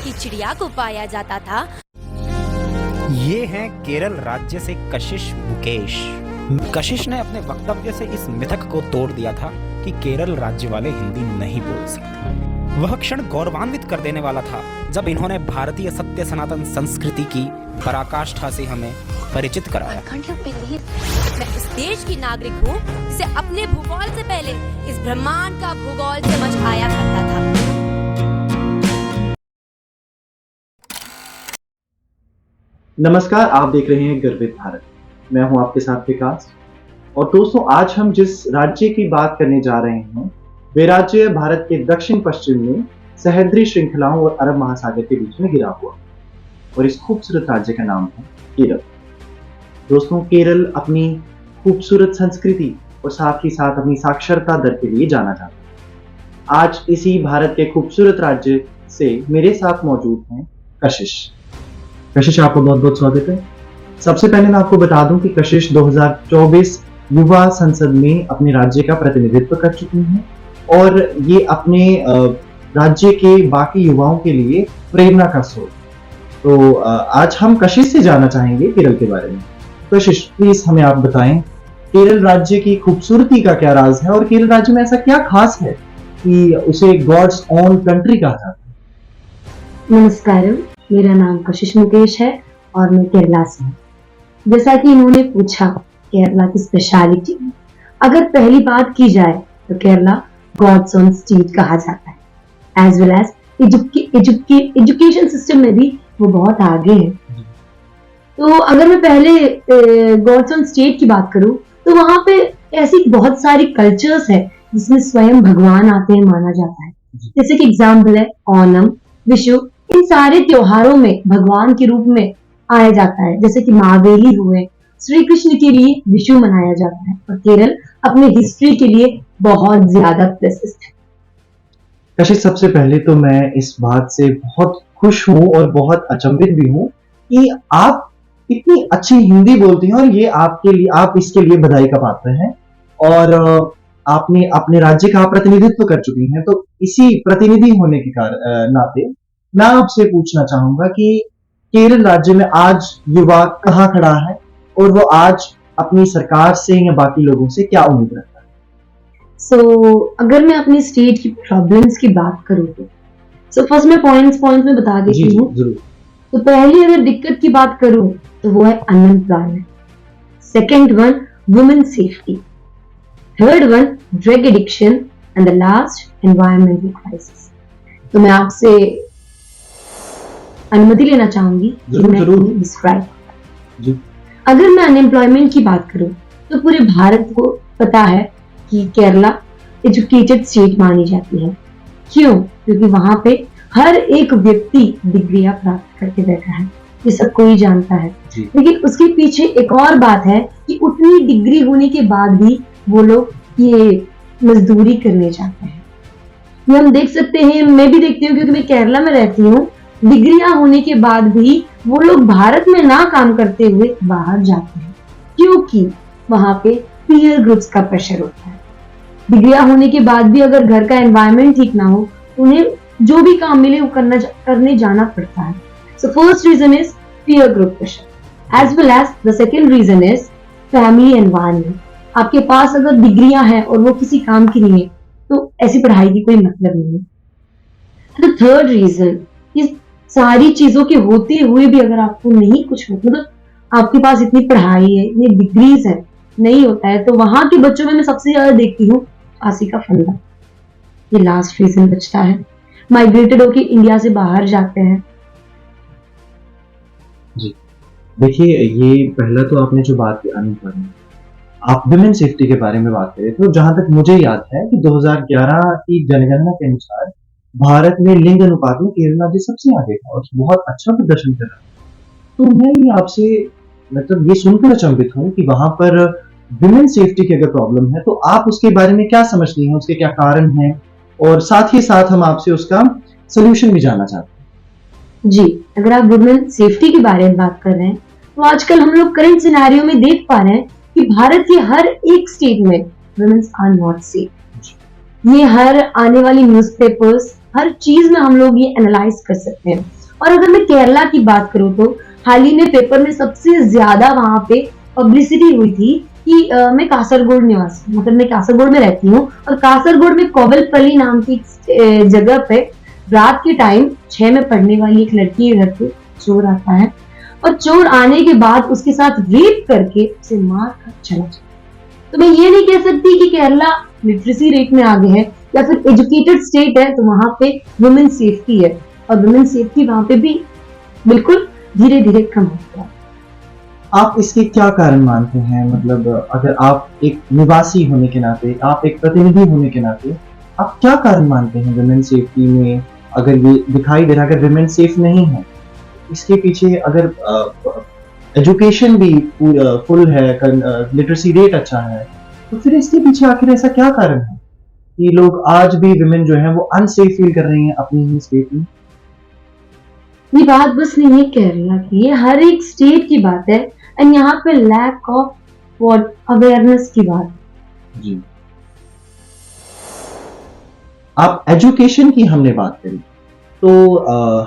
की चिड़िया को पाया जाता था। ये हैं केरल राज्य से कशिश मुकेश। कशिश ने अपने वक्तव्य से इस मिथक को तोड़ दिया था कि केरल राज्य वाले हिंदी नहीं बोल सकते। वह क्षण गौरवान्वित कर देने वाला था जब इन्होंने भारतीय सत्य सनातन संस्कृति की पराकाष्ठा से हमें परिचित कराया। मैं इस देश की नागरिक हूँ जिसे अपने भूगोल से पहले इस ब्रह्मांड का भूगोल समझ आया करता था। नमस्कार, आप देख रहे हैं गर्वित भारत। मैं हूं आपके साथ विकास। और दोस्तों, आज हम जिस राज्य की बात करने जा रहे हैं वे राज्य भारत के दक्षिण पश्चिम में सह्याद्री श्रृंखलाओं और अरब महासागर के बीच में गिरा हुआ, और इस खूबसूरत राज्य का नाम है केरल। दोस्तों, केरल अपनी खूबसूरत संस्कृति और साथ ही साथ अपनी साक्षरता दर के लिए जाना जाता है। आज इसी भारत के खूबसूरत राज्य से मेरे साथ मौजूद हैं कशिश। कशिश, आपका बहुत बहुत स्वागत है। सबसे पहले मैं आपको बता दूं कि कशिश 2024 युवा संसद में अपने राज्य का प्रतिनिधित्व कर चुकी हैं और ये अपने राज्य के बाकी युवाओं के लिए प्रेरणा का स्रोत। तो आज हम कशिश से जानना चाहेंगे केरल के बारे में। कशिश, प्लीज हमें आप बताएं केरल राज्य की खूबसूरती का क्या राज है और केरल राज्य में ऐसा क्या खास है कि उसे गॉड्स ओन कंट्री कहा जाता है। नमस्कार, मेरा नाम कशिश मुकेश है और मैं केरला से हूँ। जैसा कि इन्होंने पूछा केरला की स्पेशलिटी, अगर पहली बात की जाए तो केरला गॉड्स ओन स्टेट कहा जाता है। As well as education system में भी वो बहुत आगे है। तो अगर मैं पहले गॉड्स ओन स्टेट की बात करूं तो वहां पे ऐसी बहुत सारी कल्चर्स है जिसमें स्वयं भगवान आते हैं माना जाता है। जैसे कि एग्जाम्पल है ओणम, विशु, इन सारे त्योहारों में भगवान के रूप में आया जाता है। जैसे कि मावेली हुए, श्री कृष्ण के लिए विशु मनाया जाता है। और केरल अपने हिस्ट्री के लिए बहुत ज्यादा प्रसिद्ध है। कशिश, सबसे पहले तो मैं इस बात से बहुत खुश हूँ और बहुत अचंभित भी हूँ कि आप इतनी अच्छी हिंदी बोलती हैं और ये आपके लिए, आप इसके लिए बधाई का पात्र हैं। और आपने अपने राज्य का प्रतिनिधित्व कर चुकी हैं, तो इसी प्रतिनिधि होने के नाते मैं आपसे पूछना चाहूंगा कि केरल राज्य में आज युवा कहाँ खड़ा है और वो आज अपनी सरकार से या बाकी लोगों से क्या उम्मीद रखता है। अगर मैं अपनी स्टेट की प्रॉब्लम्स की बात करूँ तो फर्स्ट मैं पॉइंट्स में बता देती हूँ। तो पहली अगर दिक्कत की बात करूँ तो वो है unemployment, second one women safety, third one drug addiction and the last environmental crisis. तो मैं आपसे अनुमति लेना चाहूंगी कि मैं डिस्क्राइब। अगर मैं अनएम्प्लॉयमेंट की बात करूं तो पूरे भारत को पता है कि केरला एजुकेटेड स्टेट मानी जाती है। क्यों? क्योंकि वहां पे हर एक व्यक्ति डिग्रियां प्राप्त करके बैठा है, ये सब कोई जानता है। लेकिन उसके पीछे एक और बात है कि उतनी डिग्री होने के बाद भी वो लोग ये मजदूरी करने जाते हैं। ये हम देख सकते हैं, मैं भी देखती हूँ क्योंकि मैं केरला में रहती हूँ। डिग्रियां होने के बाद भी वो लोग भारत में ना काम करते हुए बाहर जाते हैं क्योंकि वहां पे पीयर ग्रुप्स का प्रेशर होता है। डिग्रियां होने के बाद भी अगर घर का एनवायरनमेंट ठीक ना हो, उन्हें जो भी काम मिले वो करने जाना पड़ता है। So first reason is peer group pressure, as well as the second reason is family environment. आपके पास अगर डिग्रियां हैं और वो किसी काम की नहीं है तो ऐसी पढ़ाई की कोई मतलब नहीं है। द थर्ड रीजन, इस सारी चीजों के होते हुए भी अगर आपको नहीं कुछ मतलब आपके पास इतनी पढ़ाई है, इतनी डिग्रीज है, नहीं होता है, तो वहां के बच्चों में मैं सबसे ज्यादा देखती हूँ फांसी का फंदा। ये लास्ट रीजन बचता है। माइग्रेटेड होके इंडिया से बाहर जाते हैं। जी देखिए, ये पहला तो आपने जो बात की अनएम्प्लॉयमेंट, आप विमेन सेफ्टी के बारे में बात करें तो जहां तक मुझे याद है कि 2011 की जनगणना के अनुसार भारत में लिंग अनुपात में केरल राज्य सबसे आगे था और बहुत अच्छा प्रदर्शन कर रहा है। तो मैं ये आपसे मतलब ये सुनकर अचंभित हूँ कि वहां पर विमेन सेफ्टी की अगर प्रॉब्लम है तो आप उसके बारे में क्या समझती हैं, उसके क्या कारण हैं, और साथ ही साथ हम आपसे उसका सोल्यूशन भी जानना चाहते हैं। जी, अगर आप वुमेन सेफ्टी के बारे में बात कर रहे हैं तो आजकल हम लोग करंट सिनेरियो में देख पा रहे हैं कि भारत के हर एक स्टेट में वुमेन्स आर नॉट सेफ। ये हर आने वाली न्यूज़पेपर्स हर चीज में हम लोग ये एनालाइज कर सकते हैं। और अगर मैं केरला की बात करूँ तो हाल ही में पेपर में सबसे ज्यादा वहां पे पब्लिसिटी हुई थी कि मैं कासरगोड निवासी, मतलब मैं कासरगोड में रहती हूँ, और कासरगोड में कोवलपल्ली नाम की जगह पे रात के टाइम 6 में पढ़ने वाली एक लड़की के घर पे चोर आता है, और चोर आने के बाद उसके साथ रेप करके उसे मार कर चला जाता। तो मैं ये नहीं कह सकती कि केरला लिटरेसी रेट में आगे है या फिर एजुकेटेड स्टेट है तो वहां पे वुमेन सेफ्टी है, और वुमेन सेफ्टी वहां पे भी बिल्कुल धीरे धीरे कम होता है। आप इसके क्या कारण मानते हैं? मतलब अगर आप एक निवासी होने के नाते, आप एक प्रतिनिधि होने के नाते, आप क्या कारण मानते हैं वुमेन सेफ्टी में? अगर ये दिखाई दे रहा है अगर वुमेन सेफ नहीं है, इसके पीछे अगर एजुकेशन भी फुल है, लिटरेसी रेट अच्छा है, तो फिर इसके पीछे आखिर ऐसा क्या कारण है कि लोग आज भी वुमेन जो है वो अनसेफ फील कर रही हैं अपनी ही स्टेट में? ये बात बस नहीं है केरला की, ये हर एक स्टेट की बात है, एंड यहाँ पे लैक ऑफ व्हाट अवेयरनेस की बात। जी, आप एजुकेशन की हमने बात करी तो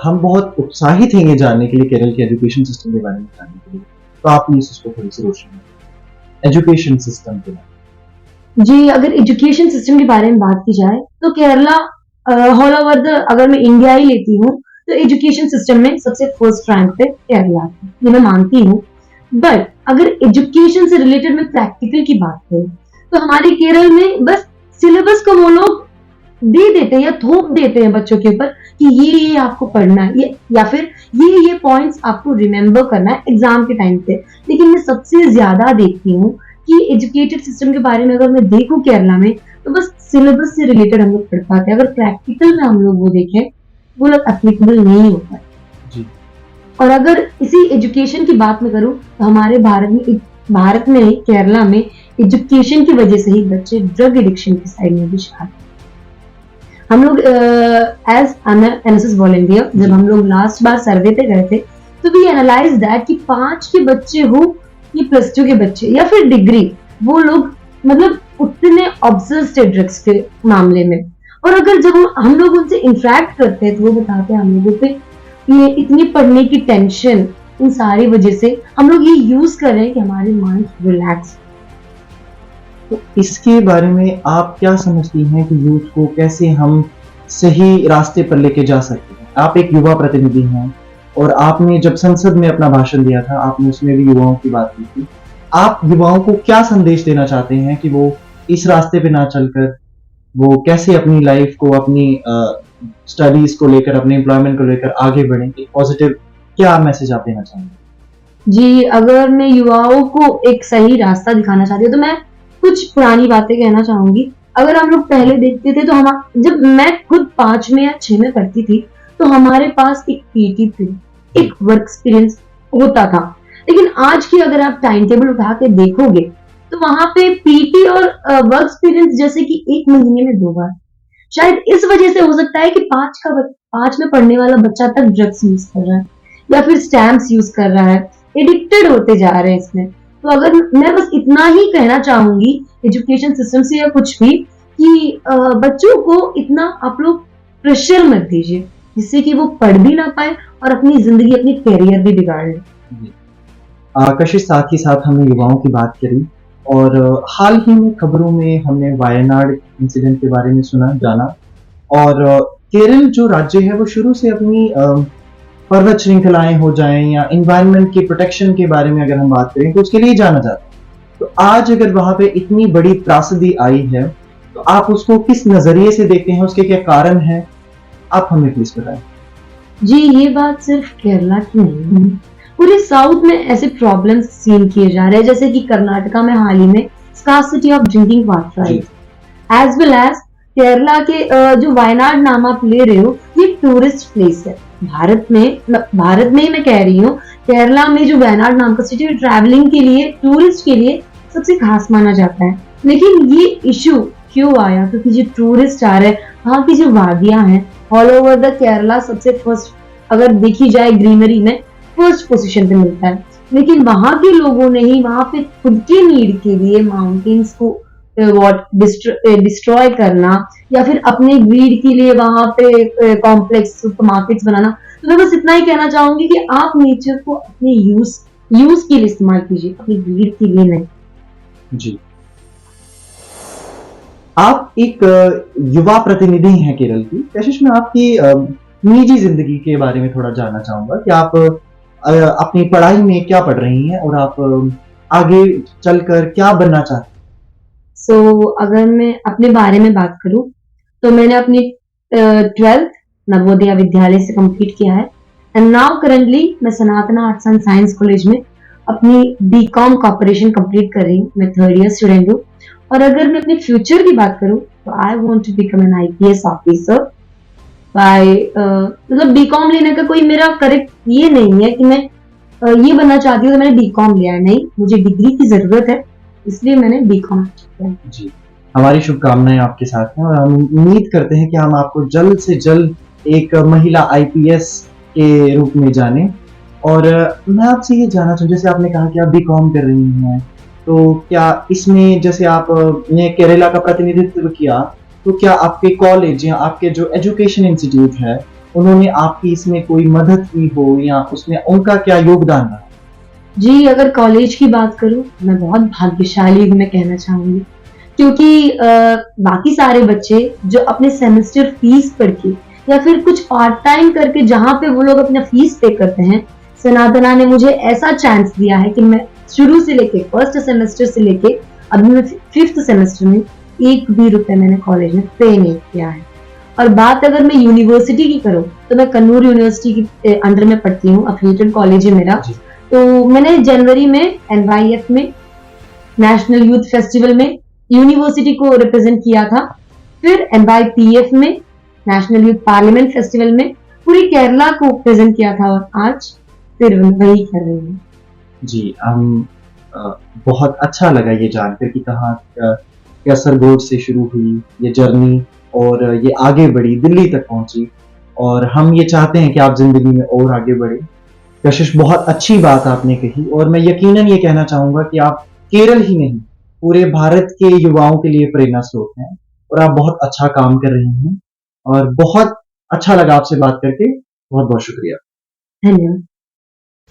हम बहुत उत्साहित हैं ये जानने के लिए केरल के एजुकेशन सिस्टम के बारे में जानने के लिए, तो आप प्लीज इसको थोड़ी सी रोशनी करें एजुकेशन सिस्टम के बारे जी, अगर एजुकेशन सिस्टम के बारे में बात की जाए तो केरला ऑल ओवर द, अगर मैं इंडिया ही लेती हूँ तो एजुकेशन सिस्टम में सबसे फर्स्ट रैंक पे केरला है, ये मैं मानती हूँ। बट अगर एजुकेशन से रिलेटेड मैं प्रैक्टिकल की बात करूँ तो हमारे केरल में बस सिलेबस को वो लोग दे देते हैं या थोप देते हैं बच्चों के ऊपर कि ये आपको पढ़ना है, ये या फिर ये पॉइंट्स आपको रिमेम्बर करना है एग्जाम के टाइम पे। लेकिन मैं सबसे ज्यादा देखती हूँ कि एजुकेटेड सिस्टम के बारे में अगर मैं देखूं केरला में तो बस सिलेबस से रिलेटेड हम लोग पढ़ पाते हैं, अगर प्रैक्टिकल में हम लोग वो देखें वो लोग एप्लीकेबल नहीं होता जी। और अगर इसी एजुकेशन की बात में करूं तो हमारे भारत में केरला में एजुकेशन की वजह से ही बच्चे ड्रग एडिक्शन की साइड में भी शिकार। हम लोग एज एनएसएस वॉलंटियर जब हम लोग लास्ट बार सर्वे पे गए थे तो वी एनालाइज दैट कि 5 के बच्चे हो ये +2 के बच्चे या फिर डिग्री, वो लोग मतलब उतने ऑब्सेस्ड है ड्रग्स के मामले में। और अगर जब हम लोग उनसे इंटरेक्ट करते हैं तो वो बताते हैं हम लोगों पे ये इतनी पढ़ने की टेंशन, इन सारी वजह से हम लोग ये यूज कर रहे हैं कि हमारे माइंड रिलैक्स। तो इसके बारे में आप क्या समझती हैं कि यूथ को कैसे हम सही रास्ते पर लेके जा सकते हैं? आप एक युवा प्रतिनिधि हैं और आपने जब संसद में अपना भाषण दिया था आपने उसमें भी युवाओं की बात की थी। आप युवाओं को क्या संदेश देना चाहते हैं कि वो इस रास्ते पे ना चलकर वो कैसे अपनी लाइफ को, अपनी स्टडीज को लेकर, अपने एम्प्लॉयमेंट को लेकर आगे बढ़ें? एक पॉजिटिव क्या मैसेज आप देना चाहेंगे? जी, अगर मैं युवाओं को एक सही रास्ता दिखाना चाहती हूँ तो मैं कुछ पुरानी बातें कहना चाहूंगी। अगर हम लोग पहले देखते थे तो जब मैं खुद 5 में या 6 में पढ़ती थी तो हमारे पास एक पीटी थी, एक वर्क एक्सपीरियंस होता था। लेकिन आज की अगर आप टाइम टेबल उठा के देखोगे तो वहां पे पीटी और वर्क एक्सपीरियंस जैसे कि 1 महीने में 2 बार। शायद इस वजह से हो सकता है कि 5 में पढ़ने वाला बच्चा तक ड्रग्स यूज कर रहा है या फिर स्टैम्प्स यूज कर रहा है, एडिक्टेड होते जा रहे हैं इसमें। तो अगर मैं बस इतना ही कहना चाहूंगी एजुकेशन सिस्टम से या कुछ भी कि बच्चों को इतना आप लोग प्रेशर मत दीजिए जिससे कि वो पढ़ भी ना पाए और अपनी जिंदगी, अपनी कैरियर भी बिगाड़ ले। कशिश, साथ ही साथ हमने युवाओं की बात करी और हाल ही में खबरों में हमने वायनाड इंसिडेंट के बारे में जाना और केरल जो राज्य है वो शुरू से अपनी पर्वत श्रृंखलाएं हो जाएं या एनवायरनमेंट के प्रोटेक्शन के बारे में अगर हम बात करें तो उसके लिए जाना जाता है। तो आज अगर वहां पे इतनी बड़ी त्रासदी आई है तो आप उसको किस नजरिए से देखते हैं, उसके क्या कारण हैं, आप हमें प्लीज बताएं। जी, ये बात सिर्फ केरला की नहीं है, पूरे साउथ में ऐसे प्रॉब्लम्स सीन किए जा रहे हैं, जैसे कि कर्नाटका में हाल ही में scarcity of drinking water, as well as Kerala के जो वायनाड नाम आप ले रहे हो ये टूरिस्ट प्लेस है। भारत में ही मैं कह रही हूँ, केरला में जो वायनाड नाम का सिटी ट्रैवलिंग के लिए, टूरिस्ट के लिए सबसे खास माना जाता है। लेकिन ये इशू क्यों आया? क्योंकि जो टूरिस्ट आ रहे हैं, वहाँ की जो वादियां हैं ऑल ओवर द केरला सबसे फर्स्ट, अगर देखी जाए ग्रीनरी में फर्स्ट पोजीशन पे मिलता है। लेकिन वहां के लोगों ने ही वहां पे खुद के नीड के लिए माउंटेन्स को डिस्ट्रॉय करना या फिर अपने ग्रीड के लिए वहां पे कॉम्प्लेक्स सुपरमार्केट्स बनाना। तो मैं बस इतना ही कहना चाहूंगी कि आप नेचर को अपने यूज के लिए इस्तेमाल कीजिए, अपनी ग्रीड के लिए नहीं। जी, आप एक युवा प्रतिनिधि हैं केरल की। कशिश, मैं आपकी निजी जिंदगी के बारे में थोड़ा जानना चाहूंगा कि आप अपनी पढ़ाई में क्या पढ़ रही हैं और आप आगे चलकर क्या बनना चाहती सो अगर मैं अपने बारे में बात करूं तो मैंने अपनी 12th नवोदय विद्यालय से कंप्लीट किया है एंड नाउ करंटली मैं सनातना आर्ट्स एंड साइंस कॉलेज में अपनी बीकॉम कॉर्पोरेशन कंप्लीट कर रही हूँ। मैं 3rd ईयर स्टूडेंट हूँ। और अगर मैं अपने फ्यूचर की बात करूं तो I want to become an IPS officer by मतलब बीकॉम लेने का कोई मेरा करेक्ट ये नहीं है कि मैं ये बनना चाहती हूँ तो मैंने बीकॉम लिया है। नहीं, मुझे डिग्री की जरूरत है, इसलिए मैंने बीकॉम किया है। जी, हमारी शुभकामनाएं आपके साथ हैं और हम उम्मीद करते हैं कि हम आपको जल्द से जल्द एक महिला आईपीएस के रूप में जानें। और मैं आपसे ये जानना चाहूँ, जैसे आपने कहा कि आप बीकॉम कर रही हैं, तो क्या इसमें जैसे आपने केरला का प्रतिनिधित्व किया, तो क्या आपके कॉलेज या आपके जो एजुकेशन इंस्टीट्यूट है उन्होंने आपकी इसमें कोई मदद की हो या उसमें उनका क्या योगदान रहा? जी, अगर कॉलेज की बात करूं मैं बहुत भाग्यशाली हूं, मैं कहना चाहूंगी, क्योंकि बाकी सारे बच्चे जो अपने सेमेस्टर फीस पढ़ के या फिर कुछ पार्ट टाइम करके जहां पे वो लोग अपना फीस पे करते हैं, सनातना ने मुझे ऐसा चांस दिया है कि मैं शुरू से लेके फर्स्ट सेमेस्टर से लेके अभी मैं 5th सेमेस्टर में एक भी रुपए मैंने कॉलेज में पे नहीं किया है। और बात अगर मैं यूनिवर्सिटी की करूं तो मैं कन्नूर यूनिवर्सिटी के अंडर में पढ़ती हूँ, अफिलिएटेड कॉलेज है मेरा। तो मैंने जनवरी में NYF में नेशनल यूथ फेस्टिवल में यूनिवर्सिटी को रिप्रेजेंट किया था, फिर NYPF में नेशनल यूथ पार्लियामेंट फेस्टिवल में पूरी केरला को प्रेजेंट किया था और आज फिर वही कर रही हूँ। जी, हम बहुत अच्छा लगा ये जानकर कि कहाँ कैसरगोड से शुरू हुई ये जर्नी और ये आगे बढ़ी, दिल्ली तक पहुंची, और हम ये चाहते हैं कि आप जिंदगी में और आगे बढ़े। कशिश, बहुत अच्छी बात आपने कही और मैं यकीनन ये कहना चाहूंगा कि आप केरल ही नहीं पूरे भारत के युवाओं के लिए प्रेरणा स्रोत हैं और आप बहुत अच्छा काम कर रही हैं और बहुत अच्छा लगा आपसे बात करके। बहुत बहुत शुक्रिया। धन्यवाद।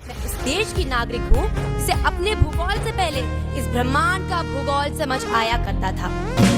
मैं इस देश की नागरिक हूँ जिसे अपने भूगोल से पहले इस ब्रह्मांड का भूगोल समझ आया करता था।